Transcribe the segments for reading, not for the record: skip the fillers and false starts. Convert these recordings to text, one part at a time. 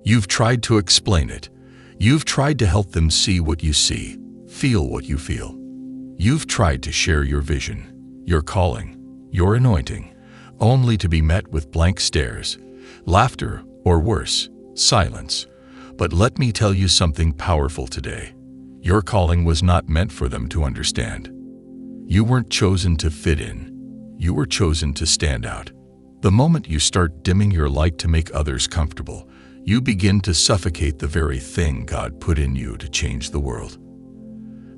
You've tried to explain it. You've tried to help them see what you see, feel what you feel. You've tried to share your vision, your calling, your anointing, only to be met with blank stares, laughter, or worse, silence. But let me tell you something powerful today. Your calling was not meant for them to understand. You weren't chosen to fit in. You were chosen to stand out. The moment you start dimming your light to make others comfortable, you begin to suffocate the very thing God put in you to change the world.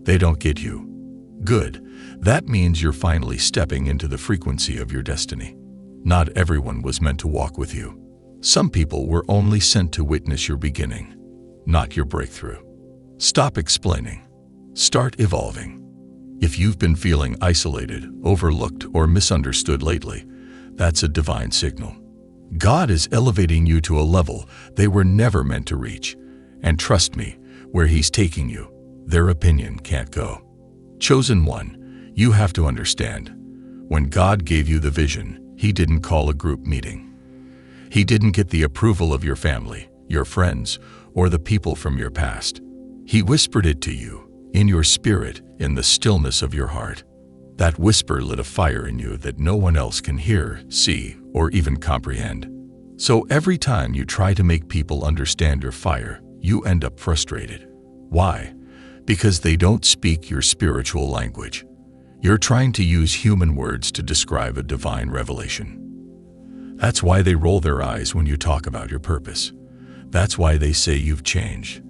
They don't get you. Good. That means you're finally stepping into the frequency of your destiny. Not everyone was meant to walk with you. Some people were only sent to witness your beginning, not your breakthrough. Stop explaining. Start evolving. If you've been feeling isolated, overlooked, or misunderstood lately, that's a divine signal. God is elevating you to a level they were never meant to reach. And trust me, where He's taking you, their opinion can't go. Chosen one, you have to understand. When God gave you the vision, He didn't call a group meeting. He didn't get the approval of your family, your friends, or the people from your past. He whispered it to you, in your spirit, in the stillness of your heart. That whisper lit a fire in you that no one else can hear, see, or even comprehend. So every time you try to make people understand your fire, you end up frustrated. Why? Because they don't speak your spiritual language. You're trying to use human words to describe a divine revelation. That's why they roll their eyes when you talk about your purpose. That's why they say you've changed.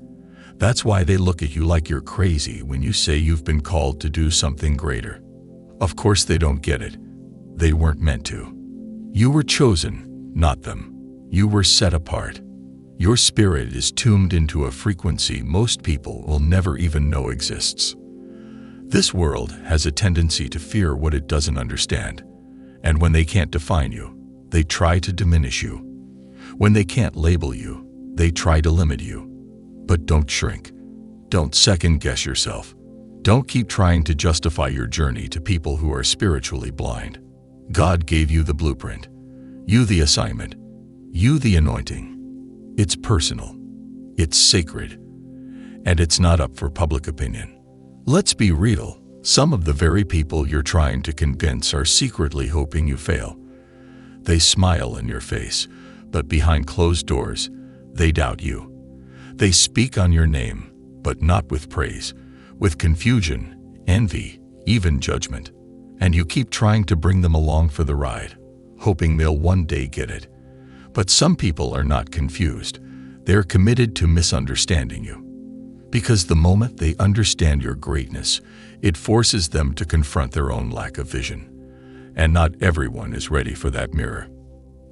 That's why they look at you like you're crazy when you say you've been called to do something greater. Of course they don't get it. They weren't meant to. You were chosen, not them. You were set apart. Your spirit is tuned into a frequency most people will never even know exists. This world has a tendency to fear what it doesn't understand. And when they can't define you, they try to diminish you. When they can't label you, they try to limit you. But don't shrink. Don't second-guess yourself. Don't keep trying to justify your journey to people who are spiritually blind. God gave you the blueprint. You the assignment. You the anointing. It's personal. It's sacred. And it's not up for public opinion. Let's be real. Some of the very people you're trying to convince are secretly hoping you fail. They smile in your face, but behind closed doors, they doubt you. They speak on your name, but not with praise, with confusion, envy, even judgment. And you keep trying to bring them along for the ride, hoping they'll one day get it. But some people are not confused. They're committed to misunderstanding you. Because the moment they understand your greatness, it forces them to confront their own lack of vision. And not everyone is ready for that mirror.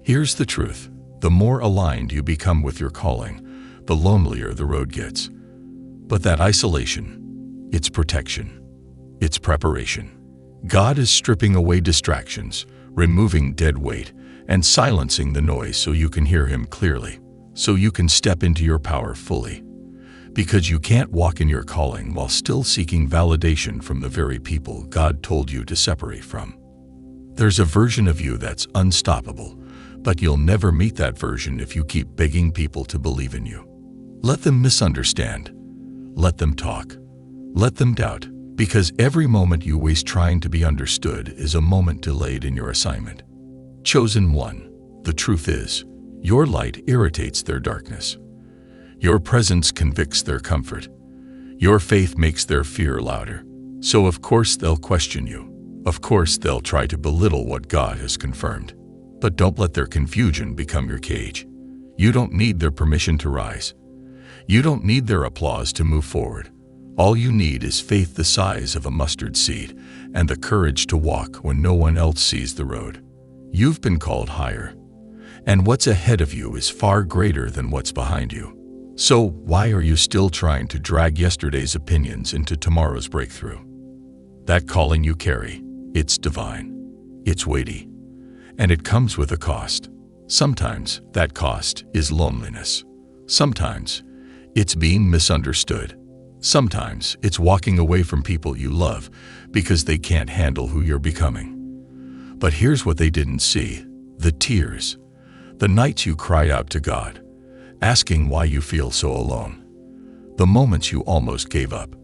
Here's the truth. The more aligned you become with your calling, the lonelier the road gets. But that isolation, it's protection. It's preparation. God is stripping away distractions, removing dead weight, and silencing the noise so you can hear Him clearly, so you can step into your power fully. Because you can't walk in your calling while still seeking validation from the very people God told you to separate from. There's a version of you that's unstoppable, but you'll never meet that version if you keep begging people to believe in you. Let them misunderstand. Let them talk. Let them doubt, because every moment you waste trying to be understood is a moment delayed in your assignment. Chosen one, the truth is, your light irritates their darkness. Your presence convicts their comfort. Your faith makes their fear louder. So of course they'll question you. Of course they'll try to belittle what God has confirmed. But don't let their confusion become your cage. You don't need their permission to rise. You don't need their applause to move forward. All you need is faith the size of a mustard seed and the courage to walk when no one else sees the road. You've been called higher, and what's ahead of you is far greater than what's behind you. So why are you still trying to drag yesterday's opinions into tomorrow's breakthrough? That calling you carry, it's divine, it's weighty, and it comes with a cost. Sometimes that cost is loneliness. Sometimes it's being misunderstood. Sometimes it's walking away from people you love because they can't handle who you're becoming. But here's what they didn't see: the tears, the nights you cried out to God, asking why you feel so alone. The moments you almost gave up,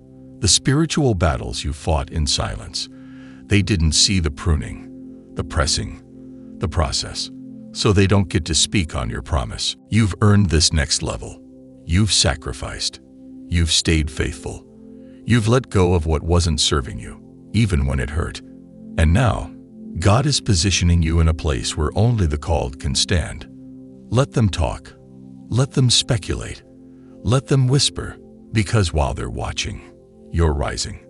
the spiritual battles you fought in silence. They didn't see the pruning, the pressing, the process, so they don't get to speak on your promise. You've earned this next level. You've sacrificed. You've stayed faithful. You've let go of what wasn't serving you, even when it hurt. And now, God is positioning you in a place where only the called can stand. Let them talk. Let them speculate. Let them whisper, because while they're watching, you're rising.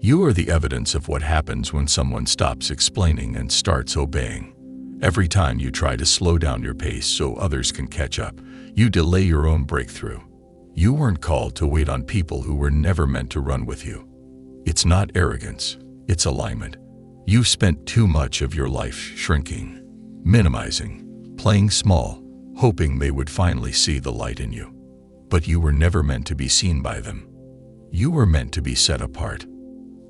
You are the evidence of what happens when someone stops explaining and starts obeying. Every time you try to slow down your pace so others can catch up, you delay your own breakthrough. You weren't called to wait on people who were never meant to run with you. It's not arrogance, it's alignment. You've spent too much of your life shrinking, minimizing, playing small, hoping they would finally see the light in you. But you were never meant to be seen by them. You were meant to be set apart.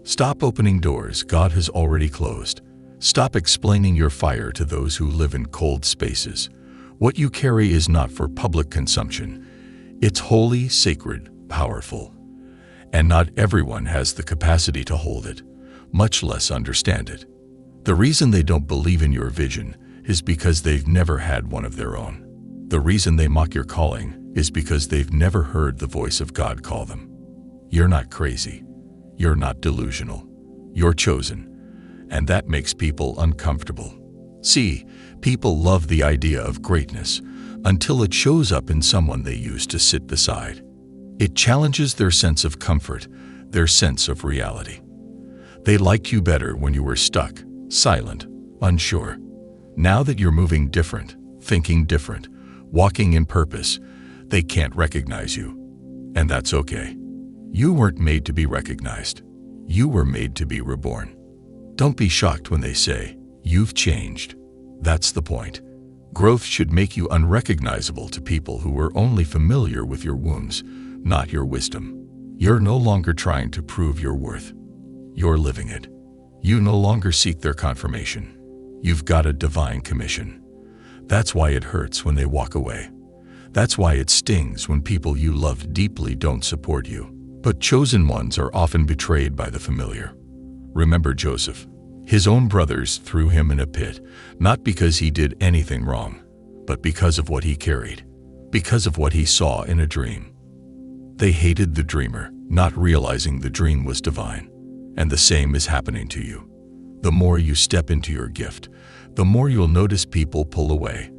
Stop opening doors God has already closed. Stop explaining your fire to those who live in cold spaces. What you carry is not for public consumption. It's holy, sacred, powerful. And not everyone has the capacity to hold it, much less understand it. The reason they don't believe in your vision is because they've never had one of their own. The reason they mock your calling is because they've never heard the voice of God call them. You're not crazy. You're not delusional. You're chosen. And that makes people uncomfortable. See, people love the idea of greatness until it shows up in someone they used to sit beside. It challenges their sense of comfort, their sense of reality. They liked you better when you were stuck, silent, unsure. Now that you're moving different, thinking different, walking in purpose, they can't recognize you. And that's okay. You weren't made to be recognized. You were made to be reborn. Don't be shocked when they say, "You've changed." That's the point. Growth should make you unrecognizable to people who were only familiar with your wounds, not your wisdom. You're no longer trying to prove your worth. You're living it. You no longer seek their confirmation. You've got a divine commission. That's why it hurts when they walk away. That's why it stings when people you loved deeply don't support you. But chosen ones are often betrayed by the familiar. Remember Joseph. His own brothers threw him in a pit, not because he did anything wrong, but because of what he carried, because of what he saw in a dream. They hated the dreamer, not realizing the dream was divine. And the same is happening to you. The more you step into your gift, the more you'll notice people pull away.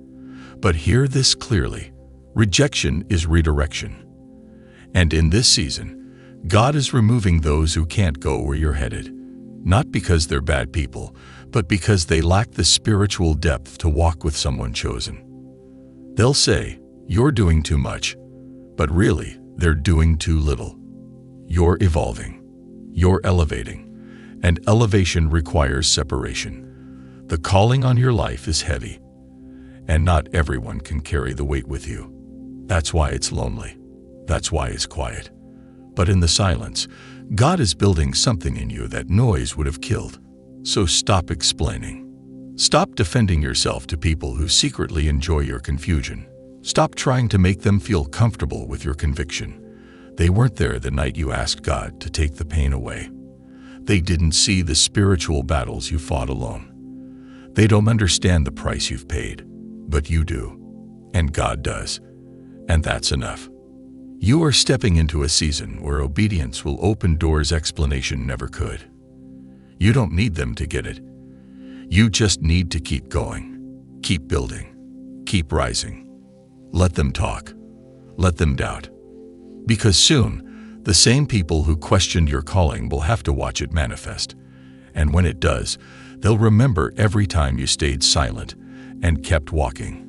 But hear this clearly. Rejection is redirection. And in this season, God is removing those who can't go where you're headed. Not because they're bad people, but because they lack the spiritual depth to walk with someone chosen. They'll say, "You're doing too much," but really, they're doing too little. You're evolving. You're elevating. And elevation requires separation. The calling on your life is heavy. And not everyone can carry the weight with you. That's why it's lonely. That's why it's quiet. But in the silence, God is building something in you that noise would have killed. So stop explaining. Stop defending yourself to people who secretly enjoy your confusion. Stop trying to make them feel comfortable with your conviction. They weren't there the night you asked God to take the pain away. They didn't see the spiritual battles you fought alone. They don't understand the price you've paid, but you do. And God does. And that's enough. You are stepping into a season where obedience will open doors explanation never could. You don't need them to get it. You just need to keep going, keep building, keep rising. Let them talk. Let them doubt. Because soon, the same people who questioned your calling will have to watch it manifest. And when it does, they'll remember every time you stayed silent and kept walking.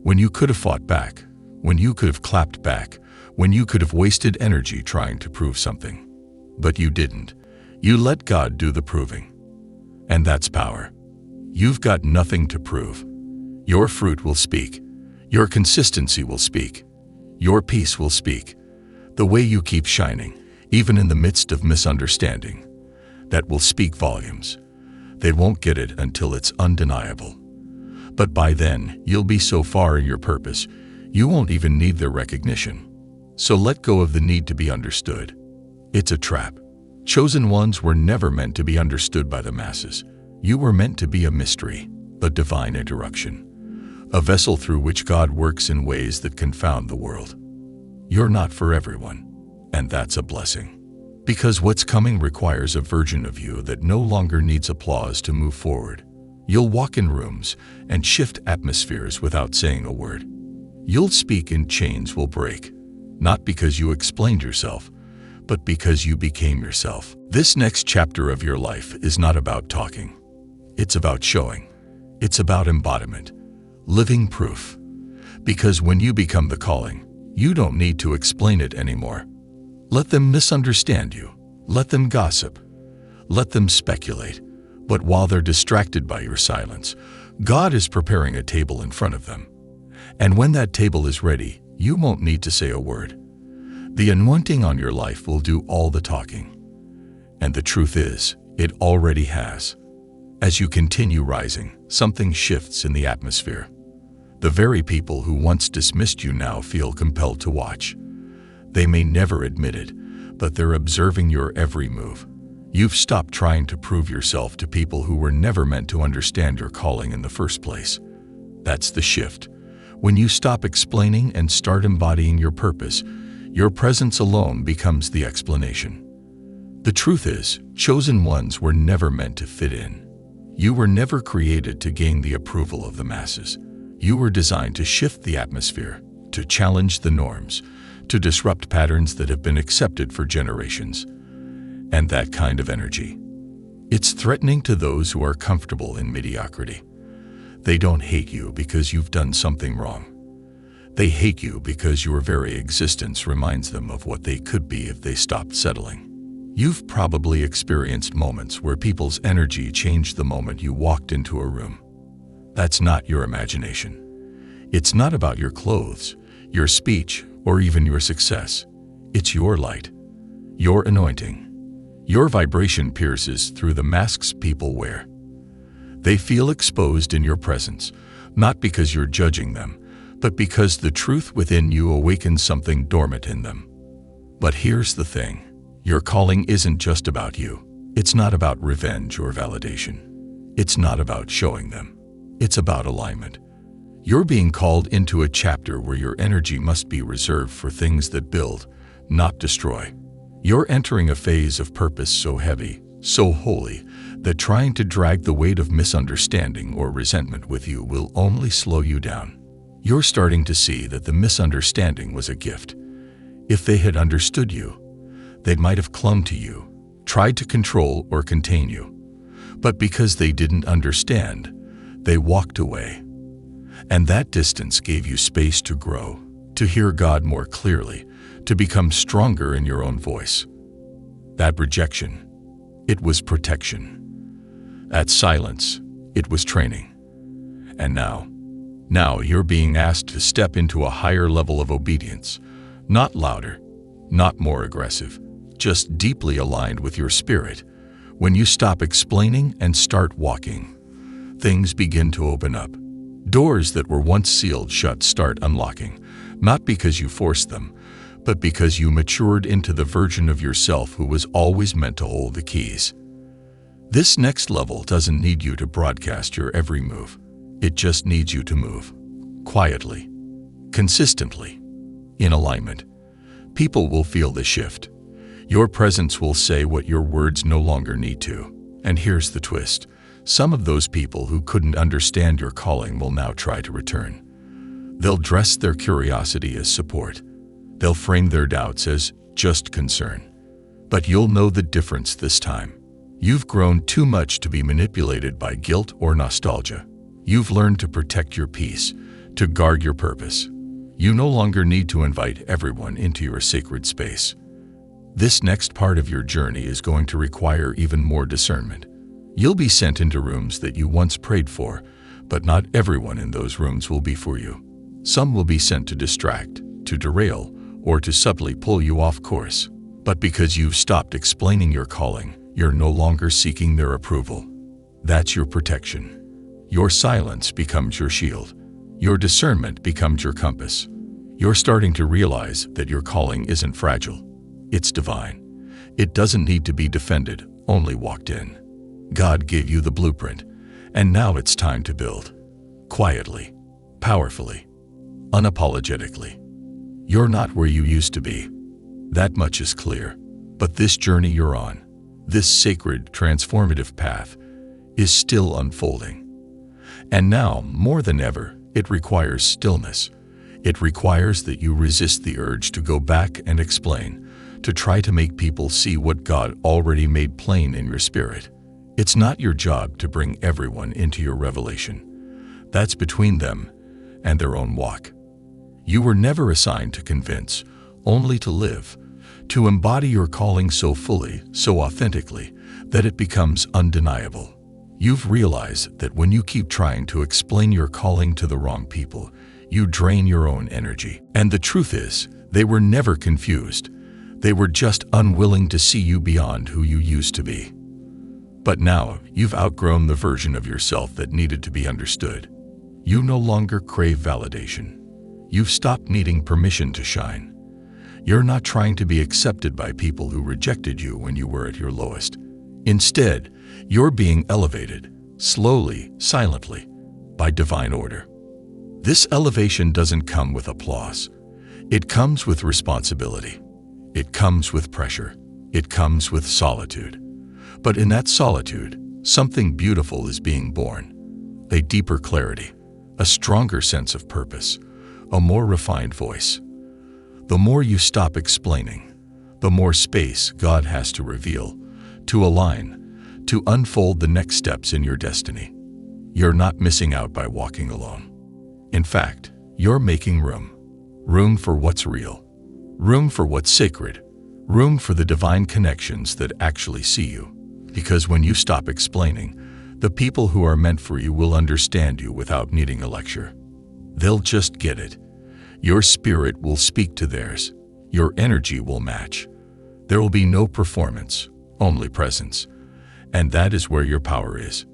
When you could have fought back, when you could have clapped back, when you could have wasted energy trying to prove something. But you didn't. You let God do the proving. And that's power. You've got nothing to prove. Your fruit will speak. Your consistency will speak. Your peace will speak. The way you keep shining, even in the midst of misunderstanding, that will speak volumes. They won't get it until it's undeniable. But by then, you'll be so far in your purpose, You won't even need their recognition. So let go of the need to be understood. It's a trap. Chosen ones were never meant to be understood by the masses. You were meant to be a mystery, a divine interruption, a vessel through which God works in ways that confound the world. You're not for everyone, and that's a blessing. Because what's coming requires a version of you that no longer needs applause to move forward. You'll walk in rooms and shift atmospheres without saying a word. You'll speak and chains will break, not because you explained yourself, but because you became yourself. This next chapter of your life is not about talking. It's about showing. It's about embodiment, living proof. Because when you become the calling, you don't need to explain it anymore. Let them misunderstand you. Let them gossip. Let them speculate. But while they're distracted by your silence, God is preparing a table in front of them. And when that table is ready, you won't need to say a word. The anointing on your life will do all the talking. And the truth is, it already has. As you continue rising, something shifts in the atmosphere. The very people who once dismissed you now feel compelled to watch. They may never admit it, but they're observing your every move. You've stopped trying to prove yourself to people who were never meant to understand your calling in the first place. That's the shift. When you stop explaining and start embodying your purpose, your presence alone becomes the explanation. The truth is, chosen ones were never meant to fit in. You were never created to gain the approval of the masses. You were designed to shift the atmosphere, to challenge the norms, to disrupt patterns that have been accepted for generations. And that kind of energy, it's threatening to those who are comfortable in mediocrity. They don't hate you because you've done something wrong. They hate you because your very existence reminds them of what they could be if they stopped settling. You've probably experienced moments where people's energy changed the moment you walked into a room. That's not your imagination. It's not about your clothes, your speech, or even your success. It's your light, your anointing. Your vibration pierces through the masks people wear. They feel exposed in your presence, not because you're judging them, but because the truth within you awakens something dormant in them. But here's the thing. Your calling isn't just about you. It's not about revenge or validation. It's not about showing them. It's about alignment. You're being called into a chapter where your energy must be reserved for things that build, not destroy. You're entering a phase of purpose so heavy, so holy, that trying to drag the weight of misunderstanding or resentment with you will only slow you down. You're starting to see that the misunderstanding was a gift. If they had understood you, they might have clung to you, tried to control or contain you. But because they didn't understand, they walked away. And that distance gave you space to grow, to hear God more clearly, to become stronger in your own voice. That rejection, it was protection. That silence, it was training. And now you're being asked to step into a higher level of obedience, not louder, not more aggressive, just deeply aligned with your spirit. When you stop explaining and start walking, things begin to open up. Doors that were once sealed shut start unlocking, not because you forced them, but because you matured into the version of yourself who was always meant to hold the keys. This next level doesn't need you to broadcast your every move. It just needs you to move. Quietly. Consistently. In alignment. People will feel the shift. Your presence will say what your words no longer need to. And here's the twist. Some of those people who couldn't understand your calling will now try to return. They'll dress their curiosity as support. They'll frame their doubts as just concern. But you'll know the difference this time. You've grown too much to be manipulated by guilt or nostalgia. You've learned to protect your peace, to guard your purpose. You no longer need to invite everyone into your sacred space. This next part of your journey is going to require even more discernment. You'll be sent into rooms that you once prayed for, but not everyone in those rooms will be for you. Some will be sent to distract, to derail, or to subtly pull you off course. But because you've stopped explaining your calling, you're no longer seeking their approval. That's your protection. Your silence becomes your shield. Your discernment becomes your compass. You're starting to realize that your calling isn't fragile. It's divine. It doesn't need to be defended, only walked in. God gave you the blueprint, and now it's time to build. Quietly, powerfully, unapologetically. You're not where you used to be. That much is clear. But this journey you're on, this sacred, transformative path, is still unfolding. And now, more than ever, it requires stillness. It requires that you resist the urge to go back and explain, to try to make people see what God already made plain in your spirit. It's not your job to bring everyone into your revelation. That's between them and their own walk. You were never assigned to convince, only to live, to embody your calling so fully, so authentically, that it becomes undeniable. You've realized that when you keep trying to explain your calling to the wrong people, you drain your own energy. And the truth is, they were never confused. They were just unwilling to see you beyond who you used to be. But now, you've outgrown the version of yourself that needed to be understood. You no longer crave validation. You've stopped needing permission to shine. You're not trying to be accepted by people who rejected you when you were at your lowest. Instead, you're being elevated, slowly, silently, by divine order. This elevation doesn't come with applause. It comes with responsibility. It comes with pressure. It comes with solitude. But in that solitude, something beautiful is being born. A deeper clarity, a stronger sense of purpose, a more refined voice. The more you stop explaining, the more space God has to reveal, to align, to unfold the next steps in your destiny. You're not missing out by walking alone. In fact, you're making room. Room for what's real. Room for what's sacred. Room for the divine connections that actually see you. Because when you stop explaining, the people who are meant for you will understand you without needing a lecture. They'll just get it. Your spirit will speak to theirs. Your energy will match. There will be no performance, only presence. And that is where your power is.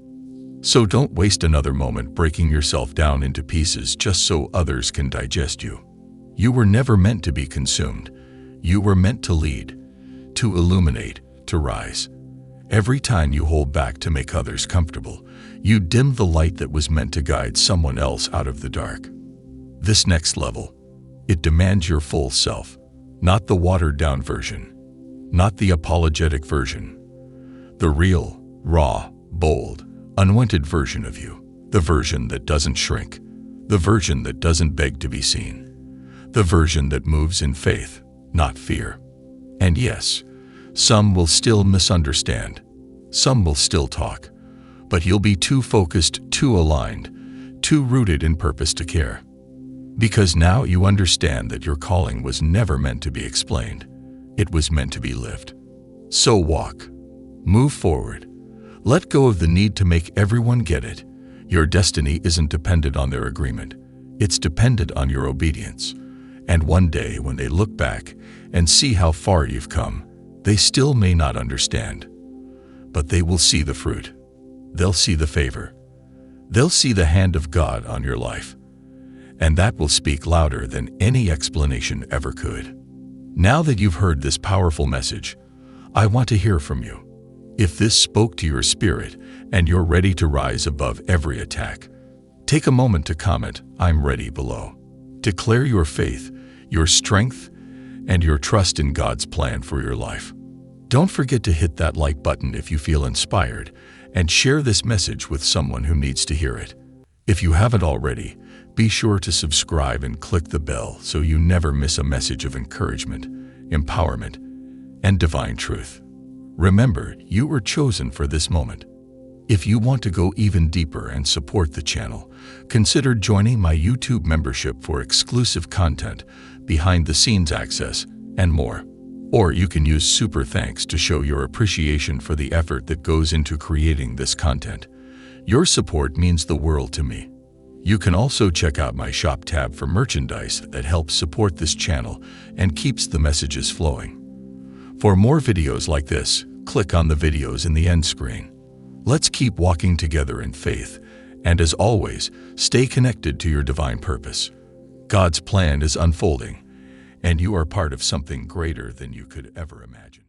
So don't waste another moment breaking yourself down into pieces just so others can digest you. You were never meant to be consumed. You were meant to lead, to illuminate, to rise. Every time you hold back to make others comfortable, you dim the light that was meant to guide someone else out of the dark. This next level, it demands your full self, not the watered-down version, not the apologetic version. The real, raw, bold, unwanted version of you, the version that doesn't shrink, the version that doesn't beg to be seen, the version that moves in faith, not fear. And yes, some will still misunderstand, some will still talk, but you'll be too focused, too aligned, too rooted in purpose to care. Because now you understand that your calling was never meant to be explained, it was meant to be lived. So walk, move forward, let go of the need to make everyone get it. Your destiny isn't dependent on their agreement, it's dependent on your obedience. And one day when they look back and see how far you've come, they still may not understand. But they will see the fruit. They'll see the favor. They'll see the hand of God on your life. And that will speak louder than any explanation ever could. Now that you've heard this powerful message, I want to hear from you. If this spoke to your spirit and you're ready to rise above every attack, take a moment to comment, "I'm ready" below. Declare your faith, your strength, and your trust in God's plan for your life. Don't forget to hit that like button if you feel inspired, and share this message with someone who needs to hear it. If you haven't already, be sure to subscribe and click the bell so you never miss a message of encouragement, empowerment, and divine truth. Remember, you were chosen for this moment. If you want to go even deeper and support the channel, consider joining my YouTube membership for exclusive content, behind-the-scenes access, and more. Or you can use Super Thanks to show your appreciation for the effort that goes into creating this content. Your support means the world to me. You can also check out my shop tab for merchandise that helps support this channel and keeps the messages flowing. For more videos like this, click on the videos in the end screen. Let's keep walking together in faith, and as always, stay connected to your divine purpose. God's plan is unfolding, and you are part of something greater than you could ever imagine.